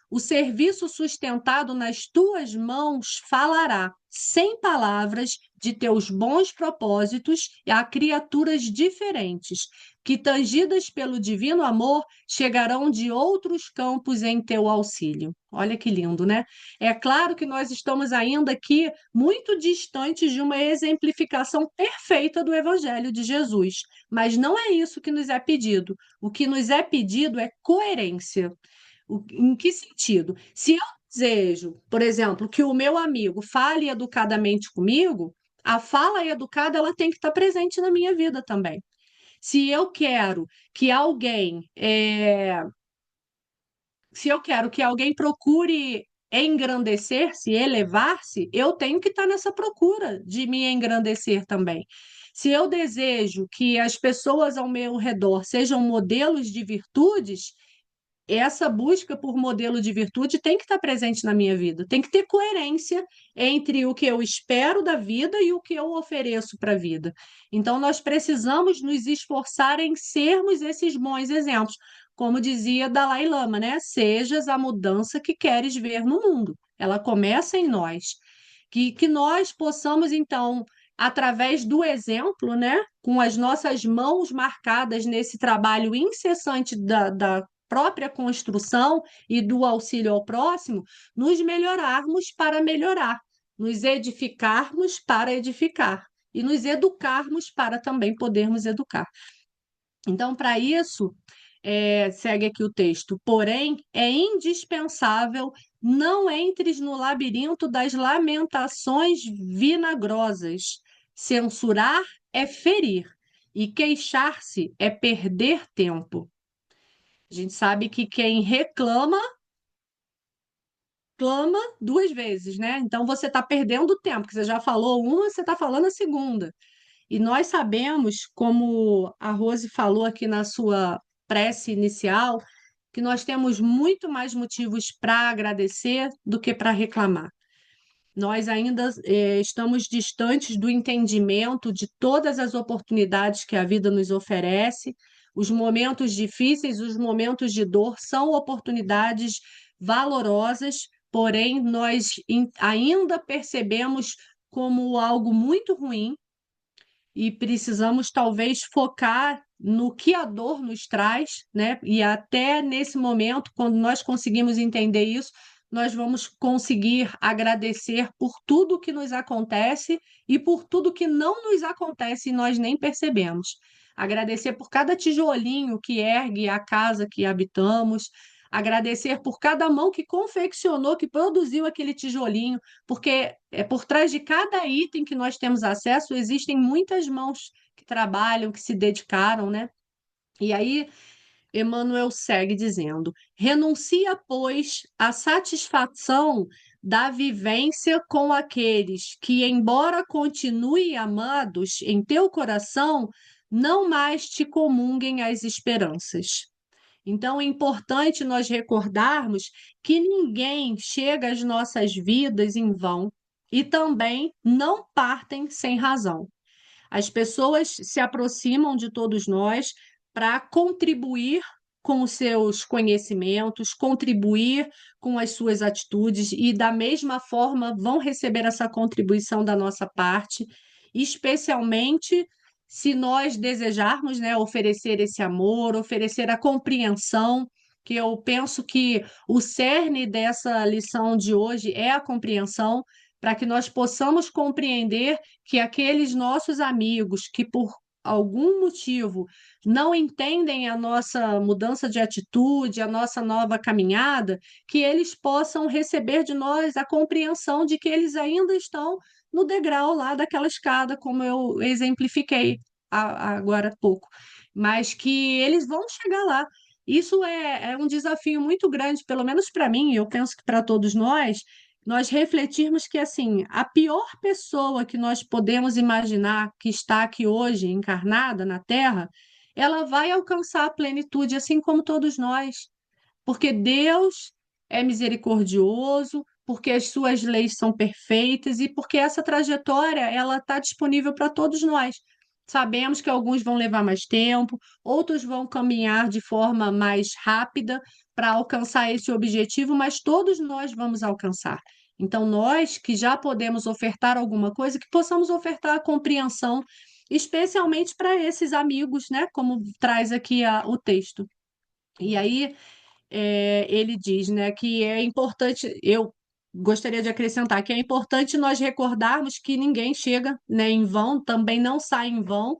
Speaker 2: o serviço sustentado nas tuas mãos falará, sem palavras, de teus bons propósitos a criaturas diferentes, que, tangidas pelo divino amor, chegarão de outros campos em teu auxílio. Olha que lindo, né? É claro que nós estamos ainda aqui muito distantes de uma exemplificação perfeita do Evangelho de Jesus, mas não é isso que nos é pedido. O que nos é pedido é coerência. Em que sentido? Se eu desejo, por exemplo, que o meu amigo fale educadamente comigo, a fala educada ela tem que estar presente na minha vida também. Se eu quero que alguém, se eu quero que alguém procure engrandecer-se, elevar-se, eu tenho que estar nessa procura de me engrandecer também. Se eu desejo que as pessoas ao meu redor sejam modelos de virtudes, essa busca por modelo de virtude tem que estar presente na minha vida, tem que ter coerência entre o que eu espero da vida e o que eu ofereço para a vida. Então, nós precisamos nos esforçar em sermos esses bons exemplos. Como dizia Dalai Lama, né? Sejas a mudança que queres ver no mundo. Ela começa em nós. Que nós possamos, então, através do exemplo, né, com as nossas mãos marcadas nesse trabalho incessante da própria construção e do auxílio ao próximo, nos melhorarmos para melhorar, nos edificarmos para edificar e nos educarmos para também podermos educar. Então, para isso, segue aqui o texto, porém, é indispensável não entres no labirinto das lamentações vinagrosas. Censurar é ferir, e queixar-se é perder tempo. A gente sabe que quem reclama, clama duas vezes, né? Então você está perdendo tempo, que você já falou uma, você está falando a segunda. E nós sabemos, como a Rose falou aqui na sua prece inicial, que nós temos muito mais motivos para agradecer do que para reclamar. Nós ainda estamos distantes do entendimento de todas as oportunidades que a vida nos oferece. Os momentos difíceis, os momentos de dor são oportunidades valorosas, porém nós ainda percebemos como algo muito ruim e precisamos talvez focar no que a dor nos traz, né? E até nesse momento, quando nós conseguimos entender isso, nós vamos conseguir agradecer por tudo que nos acontece e por tudo que não nos acontece e nós nem percebemos. Agradecer por cada tijolinho que ergue a casa que habitamos, agradecer por cada mão que confeccionou, que produziu aquele tijolinho, porque por trás de cada item que nós temos acesso, existem muitas mãos que trabalham, que se dedicaram, né? E aí, Emmanuel segue dizendo: renuncia, pois, à satisfação da vivência com aqueles que, embora continuem amados em teu coração, não mais te comunguem as esperanças. Então, é importante nós recordarmos que ninguém chega às nossas vidas em vão e também não partem sem razão. As pessoas se aproximam de todos nós para contribuir com os seus conhecimentos, contribuir com as suas atitudes e, da mesma forma, vão receber essa contribuição da nossa parte, especialmente se nós desejarmos, né, oferecer esse amor, oferecer a compreensão, que eu penso que o cerne dessa lição de hoje é a compreensão, para que nós possamos compreender que aqueles nossos amigos que por algum motivo não entendem a nossa mudança de atitude, a nossa nova caminhada, que eles possam receber de nós a compreensão de que eles ainda estão no degrau lá daquela escada, como eu exemplifiquei agora há pouco, mas que eles vão chegar lá. Isso é um desafio muito grande, pelo menos para mim, e eu penso que para todos nós refletirmos que, assim, a pior pessoa que nós podemos imaginar que está aqui hoje, encarnada na Terra, ela vai alcançar a plenitude, assim como todos nós, porque Deus é misericordioso, porque as suas leis são perfeitas e porque essa trajetória ela está disponível para todos nós. Sabemos que alguns vão levar mais tempo, outros vão caminhar de forma mais rápida para alcançar esse objetivo, mas todos nós vamos alcançar. Então, nós que já podemos ofertar alguma coisa, que possamos ofertar a compreensão, especialmente para esses amigos, né? Como traz aqui o texto. E aí, ele diz, né, que é importante, eu gostaria de acrescentar que é importante nós recordarmos que ninguém chega, né, em vão, também não sai em vão,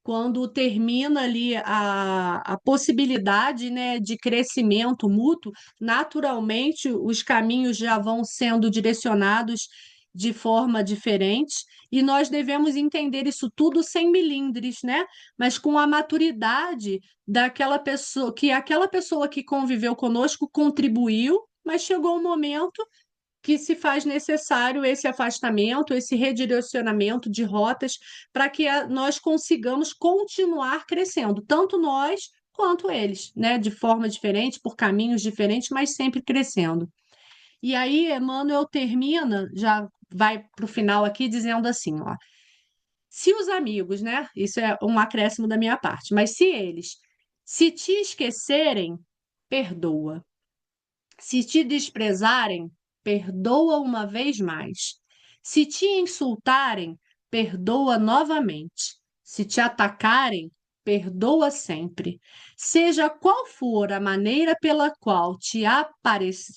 Speaker 2: quando termina ali a possibilidade, né, de crescimento mútuo, naturalmente os caminhos já vão sendo direcionados de forma diferente, e nós devemos entender isso tudo sem milindres, né? Mas com a maturidade daquela pessoa, que aquela pessoa que conviveu conosco contribuiu, mas chegou um momento que se faz necessário esse afastamento, esse redirecionamento de rotas, para que nós consigamos continuar crescendo, tanto nós quanto eles, né? De forma diferente, por caminhos diferentes, mas sempre crescendo. E aí, Emmanuel termina, já vai para o final aqui, dizendo assim, ó, se os amigos, né? Isso é um acréscimo da minha parte, mas se eles se te esquecerem, perdoa. Se te desprezarem, perdoa uma vez mais. Se te insultarem, perdoa novamente. Se te atacarem, perdoa sempre. Seja qual for a maneira pela qual te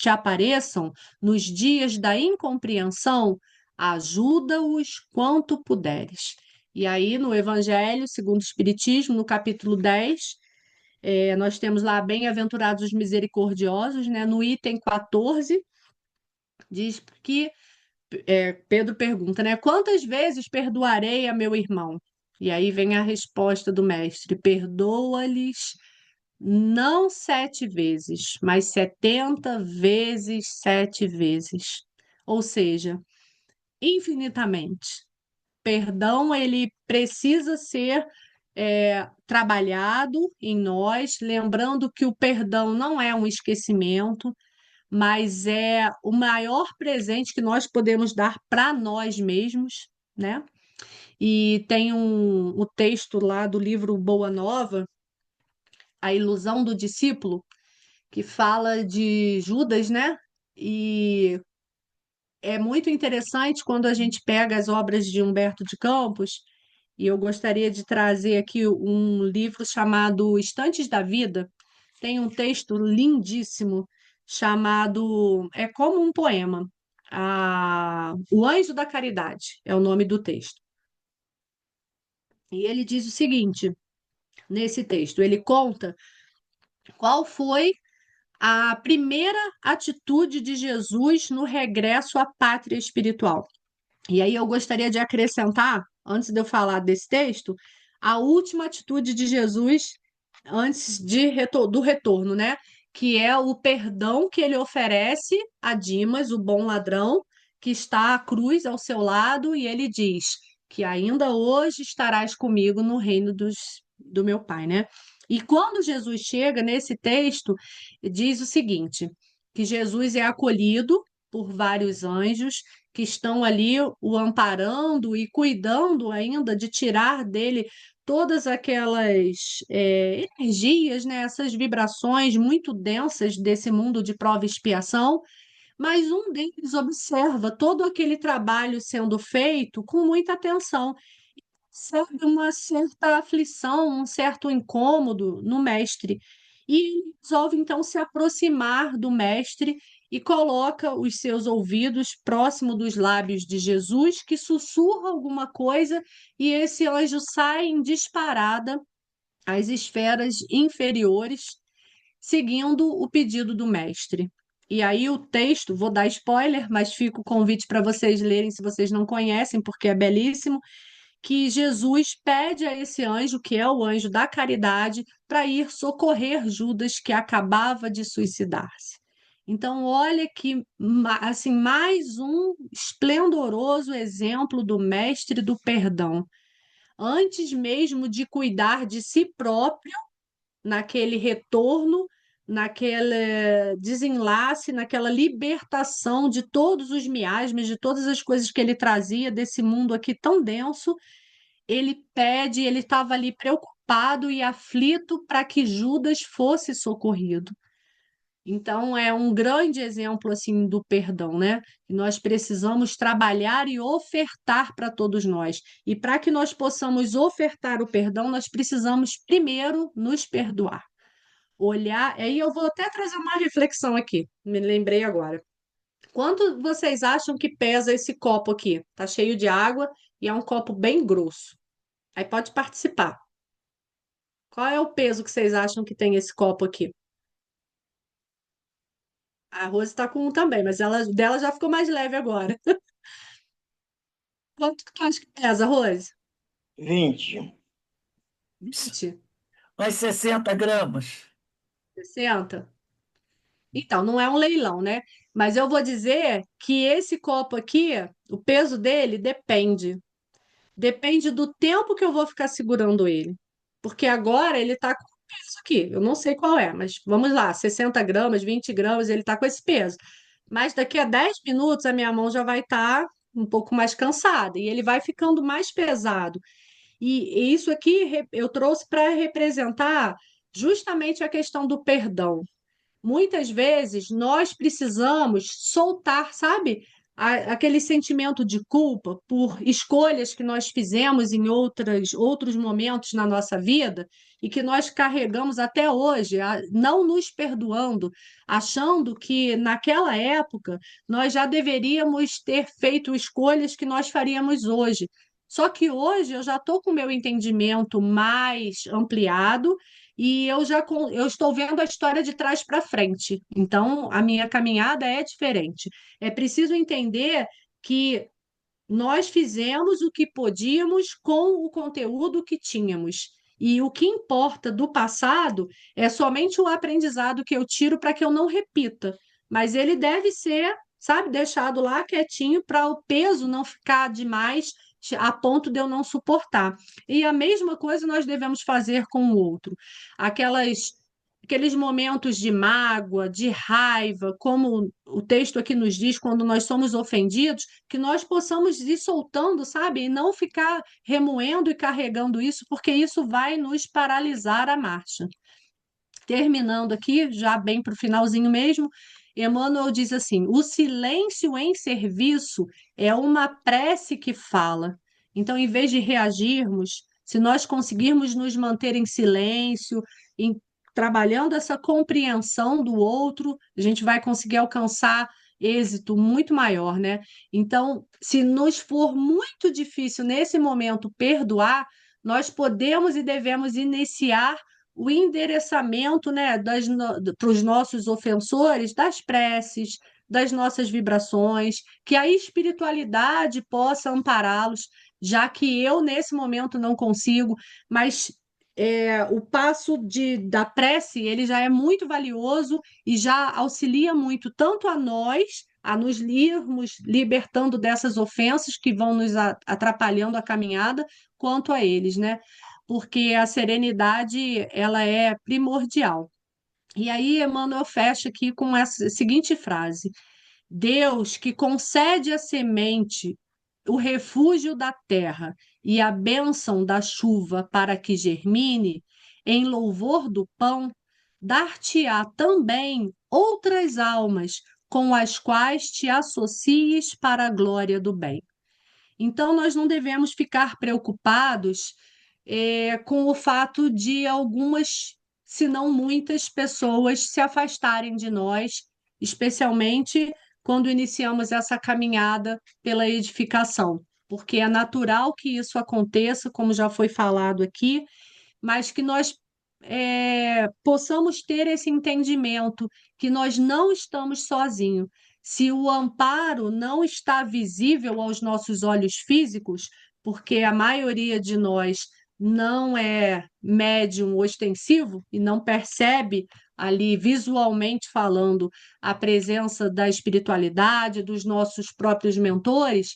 Speaker 2: apareçam nos dias da incompreensão, ajuda-os quanto puderes. E aí, no Evangelho segundo o Espiritismo, no capítulo 10, nós temos lá bem-aventurados os misericordiosos, né? No item 14, diz que Pedro pergunta, né? Quantas vezes perdoarei a meu irmão? E aí vem a resposta do mestre: perdoa-lhes não 7 vezes, mas 70 vezes 7 vezes. Ou seja, infinitamente. Perdão, ele precisa ser trabalhado em nós, lembrando que o perdão não é um esquecimento, mas é o maior presente que nós podemos dar para nós mesmos, né? E tem o texto lá do livro Boa Nova, A Ilusão do Discípulo, que fala de Judas, né? E é muito interessante quando a gente pega as obras de Humberto de Campos, e eu gostaria de trazer aqui um livro chamado Estantes da Vida. Tem um texto lindíssimo chamado, é como um poema. O Anjo da Caridade é o nome do texto. E ele diz o seguinte, nesse texto, ele conta qual foi a primeira atitude de Jesus no regresso à pátria espiritual. E aí eu gostaria de acrescentar, antes de eu falar desse texto, a última atitude de Jesus antes do retorno, né? Que é o perdão que ele oferece a Dimas, o bom ladrão, que está à cruz ao seu lado, e ele diz que ainda hoje estarás comigo no reino do meu Pai, né? E quando Jesus chega nesse texto, diz o seguinte: que Jesus é acolhido por vários anjos que estão ali o amparando e cuidando ainda de tirar dele todas aquelas energias, né, essas vibrações muito densas desse mundo de prova e expiação, mas um deles observa todo aquele trabalho sendo feito com muita atenção. Percebe uma certa aflição, um certo incômodo no mestre. E ele resolve então se aproximar do mestre e coloca os seus ouvidos próximo dos lábios de Jesus, que sussurra alguma coisa, e esse anjo sai em disparada às esferas inferiores, seguindo o pedido do mestre. E aí o texto, vou dar spoiler, mas fica o convite para vocês lerem se vocês não conhecem, porque é belíssimo, que Jesus pede a esse anjo, que é o anjo da caridade, para ir socorrer Judas, que acabava de suicidar-se. Então, olha que assim, mais um esplendoroso exemplo do mestre do perdão. Antes mesmo de cuidar de si próprio, naquele retorno, naquele desenlace, naquela libertação de todos os miasmas, de todas as coisas que ele trazia desse mundo aqui tão denso. Ele pede, ele estava ali preocupado e aflito para que Judas fosse socorrido. Então, é um grande exemplo assim do perdão, né? Que nós precisamos trabalhar e ofertar para todos nós. E para que nós possamos ofertar o perdão, nós precisamos primeiro nos perdoar. Olhar, aí eu vou até trazer uma reflexão aqui, me lembrei agora. Quanto vocês acham que pesa esse copo aqui? Tá cheio de água e é um copo bem grosso. Aí pode participar. Qual é o peso que vocês acham que tem esse copo aqui? A Rose está com um também, mas ela dela já ficou mais leve agora. Quanto que tu acha que pesa, Rose?
Speaker 1: 20.
Speaker 2: 20?
Speaker 1: Umas 60 gramas.
Speaker 2: 60? Então, não é um leilão, né? Mas eu vou dizer que esse copo aqui, o peso dele depende. Depende do tempo que eu vou ficar segurando ele. Porque agora ele tá com peso aqui. Eu não sei qual é, mas vamos lá, 60 gramas, 20 gramas, ele tá com esse peso. Mas daqui a 10 minutos a minha mão já vai estar um pouco mais cansada e ele vai ficando mais pesado. E isso aqui eu trouxe para representar justamente a questão do perdão. Muitas vezes nós precisamos soltar, sabe? Aquele sentimento de culpa por escolhas que nós fizemos em outros momentos na nossa vida e que nós carregamos até hoje, não nos perdoando, achando que naquela época nós já deveríamos ter feito escolhas que nós faríamos hoje. Só que hoje eu já estou com o meu entendimento mais ampliado e eu estou vendo a história de trás para frente. Então, a minha caminhada é diferente. É preciso entender que nós fizemos o que podíamos com o conteúdo que tínhamos. E o que importa do passado é somente o aprendizado que eu tiro para que eu não repita. Mas ele deve ser, sabe, deixado lá quietinho para o peso não ficar demais a ponto de eu não suportar. E a mesma coisa nós devemos fazer com o outro. Aqueles momentos de mágoa, de raiva, como o texto aqui nos diz, quando nós somos ofendidos, que nós possamos ir soltando, sabe? E não ficar remoendo e carregando isso, porque isso vai nos paralisar a marcha. Terminando aqui, já bem para o finalzinho mesmo, Emmanuel diz assim: o silêncio em serviço é uma prece que fala. Então, em vez de reagirmos, se nós conseguirmos nos manter em silêncio, em, trabalhando essa compreensão do outro, a gente vai conseguir alcançar êxito muito maior, né? Então, se nos for muito difícil nesse momento perdoar, nós podemos e devemos iniciar o endereçamento, né, para os nossos ofensores, das preces, das nossas vibrações, que a espiritualidade possa ampará-los, já que eu, nesse momento, não consigo, mas o passo da prece, ele já é muito valioso e já auxilia muito, tanto a nós, a nos irmos libertando dessas ofensas que vão nos atrapalhando a caminhada, quanto a eles, né? Porque a serenidade ela é primordial. E aí Emmanuel fecha aqui com essa seguinte frase: Deus que concede à semente o refúgio da terra e a bênção da chuva para que germine, em louvor do pão, dar-te-á também outras almas com as quais te associes para a glória do bem. Então, nós não devemos ficar preocupados com o fato de algumas, se não muitas, pessoas se afastarem de nós, especialmente quando iniciamos essa caminhada pela edificação, porque é natural que isso aconteça, como já foi falado aqui, mas que nós possamos ter esse entendimento que nós não estamos sozinhos. Se o amparo não está visível aos nossos olhos físicos, porque a maioria de nós não é médium ostensivo e não percebe ali visualmente falando a presença da espiritualidade, dos nossos próprios mentores,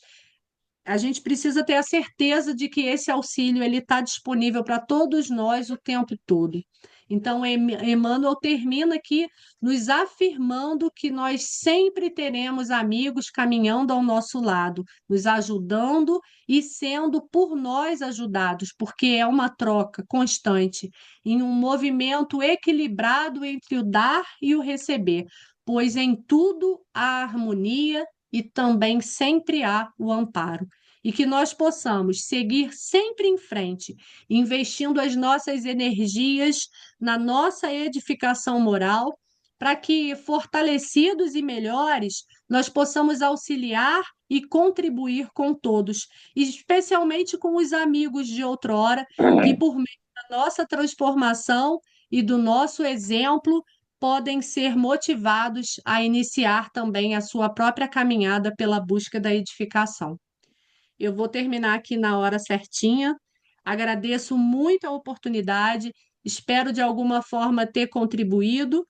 Speaker 2: a gente precisa ter a certeza de que esse auxílio ele está disponível para todos nós o tempo todo. Então, Emmanuel termina aqui nos afirmando que nós sempre teremos amigos caminhando ao nosso lado, nos ajudando e sendo por nós ajudados, porque é uma troca constante, em um movimento equilibrado entre o dar e o receber, pois em tudo há harmonia e também sempre há o amparo. E que nós possamos seguir sempre em frente, investindo as nossas energias na nossa edificação moral, para que, fortalecidos e melhores, nós possamos auxiliar e contribuir com todos, especialmente com os amigos de outrora, que, por meio da nossa transformação e do nosso exemplo, podem ser motivados a iniciar também a sua própria caminhada pela busca da edificação. Eu vou terminar aqui na hora certinha. Agradeço muito a oportunidade, espero de alguma forma ter contribuído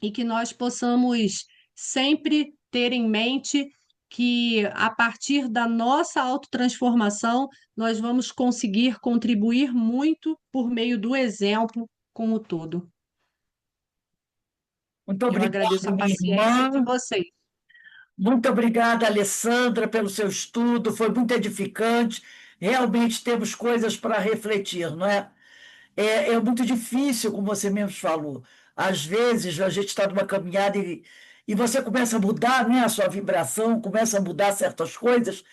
Speaker 2: e que nós possamos sempre ter em mente que, a partir da nossa autotransformação, nós vamos conseguir contribuir muito por meio do exemplo com o todo.
Speaker 1: Muito
Speaker 2: Eu agradeço
Speaker 1: obrigada,
Speaker 2: a
Speaker 1: minha
Speaker 2: paciência de
Speaker 1: irmã.
Speaker 2: vocês.
Speaker 1: Muito obrigada, Alessandra, pelo seu estudo, foi muito edificante. Realmente temos coisas para refletir, não é? É muito difícil, como você mesmo falou. Às vezes a gente está numa caminhada e você começa a mudar, né, a sua vibração, começa a mudar certas coisas,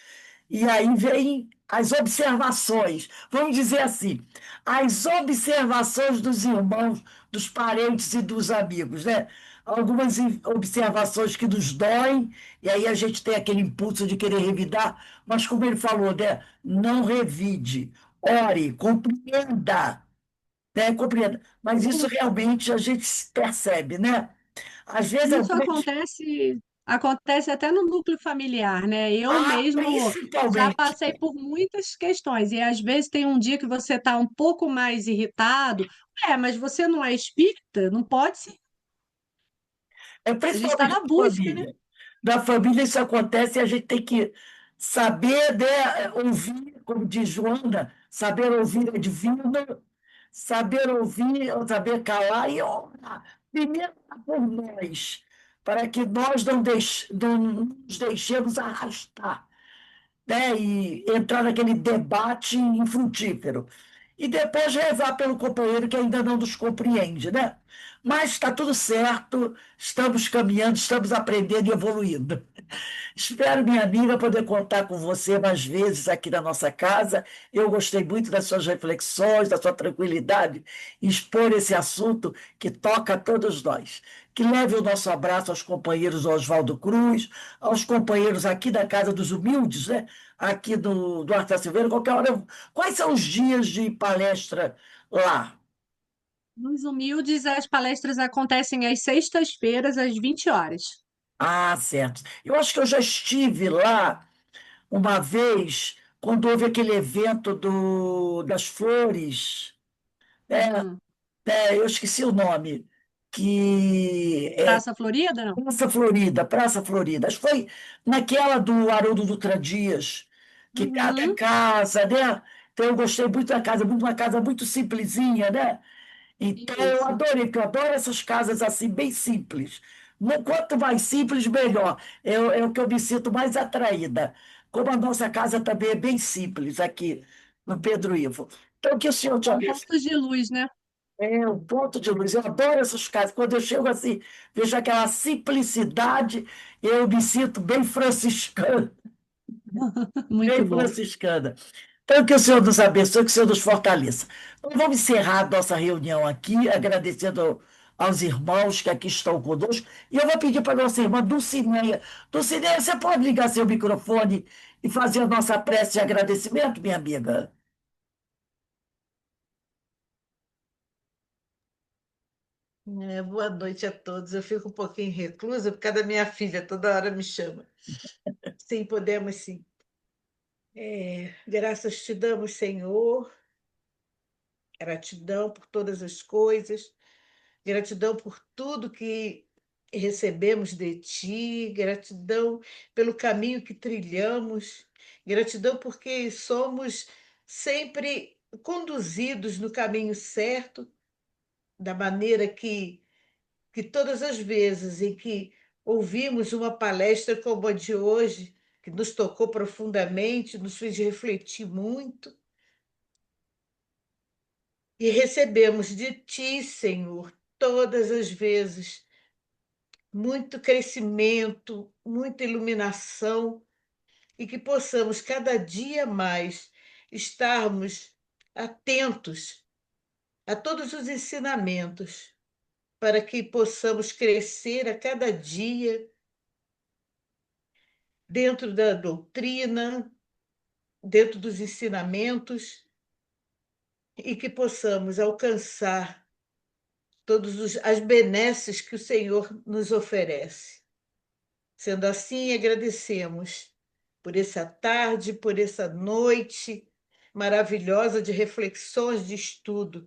Speaker 1: e aí vem as observações, vamos dizer assim, as observações dos irmãos, dos parentes e dos amigos, né? Algumas observações que nos doem, e aí a gente tem aquele impulso de querer revidar, mas como ele falou, né? Não revide, ore, compreenda, né? Compreenda. Mas isso realmente a gente percebe, né? Às vezes a
Speaker 2: Isso
Speaker 1: gente.
Speaker 2: acontece até no núcleo familiar, né? Eu
Speaker 1: Ah,
Speaker 2: mesmo já
Speaker 1: principalmente.
Speaker 2: passei por muitas questões e às vezes tem um dia que você está um pouco mais irritado. Mas você não é espírita? Não pode ser. A gente está
Speaker 1: Principalmente
Speaker 2: na
Speaker 1: na
Speaker 2: busca, né?
Speaker 1: família. Na família isso acontece e a gente tem que saber, né, ouvir, como diz Joana, saber ouvir é divino, saber ouvir, saber calar e orar. Primeiro por nós, para que nós não nos deixemos arrastar, né, e entrar naquele debate infrutífero. E depois rezar pelo companheiro que ainda não nos compreende, né? Mas está tudo certo, estamos caminhando, estamos aprendendo e evoluindo. Espero, minha amiga, poder contar com você mais vezes aqui na nossa casa. Eu gostei muito das suas reflexões, da sua tranquilidade em expor esse assunto que toca a todos nós. Que leve o nosso abraço aos companheiros Oswaldo Cruz, aos companheiros aqui da Casa dos Humildes, né? Aqui do Arthur Silveira, qualquer hora. Quais são os dias de palestra lá?
Speaker 2: Nos humildes, as palestras acontecem às sextas-feiras, às 20 horas.
Speaker 1: Ah, certo. Eu acho que eu já estive lá uma vez, quando houve aquele evento das flores,
Speaker 2: Uhum.
Speaker 1: eu esqueci o nome, que é
Speaker 2: Praça Florida, não?
Speaker 1: Praça Florida. Acho que foi naquela do Haroldo Dutra Dias, que cada
Speaker 2: Uhum.
Speaker 1: casa, né? Então eu gostei muito da casa, uma casa muito simplesinha, né? Então, eu
Speaker 2: Isso.
Speaker 1: adorei, porque eu adoro essas casas assim, bem simples. Quanto mais simples, melhor. É o que eu me sinto mais atraída. Como a nossa casa também é bem simples aqui no Pedro Ivo. Então, que o senhor te
Speaker 2: São
Speaker 1: abençoe.
Speaker 2: pontos de luz, né?
Speaker 1: É um ponto de luz. Eu adoro essas casas. Quando eu chego assim, vejo aquela simplicidade, eu me sinto bem franciscana.
Speaker 2: Muito
Speaker 1: Bem
Speaker 2: bom.
Speaker 1: franciscana. Então, que o Senhor nos abençoe, que o Senhor nos fortaleça. Então, vamos encerrar a nossa reunião aqui, agradecendo aos irmãos que aqui estão conosco. E eu vou pedir para a nossa irmã Dulcineia. Dulcineia, você pode ligar seu microfone e fazer a nossa prece de agradecimento, minha amiga?
Speaker 3: Boa noite a todos. Eu fico um pouquinho reclusa por causa da minha filha, toda hora me chama. Sim, podemos sim. Graças te damos, Senhor. Gratidão por todas as coisas. Gratidão por tudo que recebemos de ti. Gratidão pelo caminho que trilhamos. Gratidão porque somos sempre conduzidos no caminho certo da maneira que todas as vezes em que ouvimos uma palestra como a de hoje, que nos tocou profundamente, nos fez refletir muito, e recebemos de Ti, Senhor, todas as vezes, muito crescimento, muita iluminação, e que possamos cada dia mais estarmos atentos a todos os ensinamentos, para que possamos crescer a cada dia dentro da doutrina, dentro dos ensinamentos, e que possamos alcançar todas as benesses que o Senhor nos oferece. Sendo assim, agradecemos por essa tarde, por essa noite maravilhosa de reflexões, de estudo.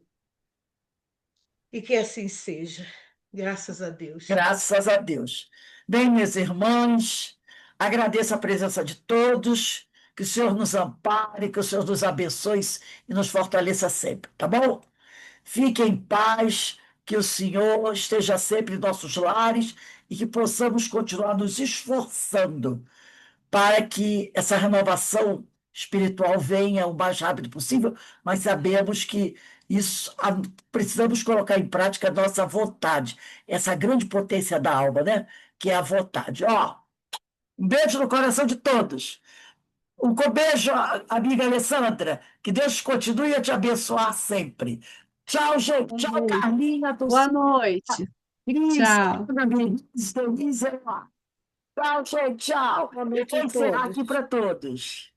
Speaker 3: E que assim seja. Graças a Deus.
Speaker 1: Graças a Deus. Bem, minhas irmãs, agradeço a presença de todos, que o Senhor nos ampare, que o Senhor nos abençoe e nos fortaleça sempre, tá bom? Fiquem em paz, que o Senhor esteja sempre em nossos lares e que possamos continuar nos esforçando para que essa renovação espiritual venha o mais rápido possível, mas sabemos que precisamos colocar em prática a nossa vontade, essa grande potência da alma, né? Que é a vontade. Ó, um beijo no coração de todos. Beijo, amiga Alessandra. Que Deus continue a te abençoar sempre. Tchau, gente.
Speaker 2: Boa
Speaker 1: Tchau,
Speaker 2: noite.
Speaker 1: Carlinha,
Speaker 2: Boa
Speaker 1: Dulce,
Speaker 2: noite.
Speaker 1: Cris,
Speaker 2: Tchau.
Speaker 1: Ana, Denise, Denise, tchau, gente. Tchau.
Speaker 3: Boa
Speaker 1: Eu
Speaker 3: noite
Speaker 1: vou
Speaker 3: a
Speaker 1: encerrar aqui
Speaker 3: todos.
Speaker 1: para todos.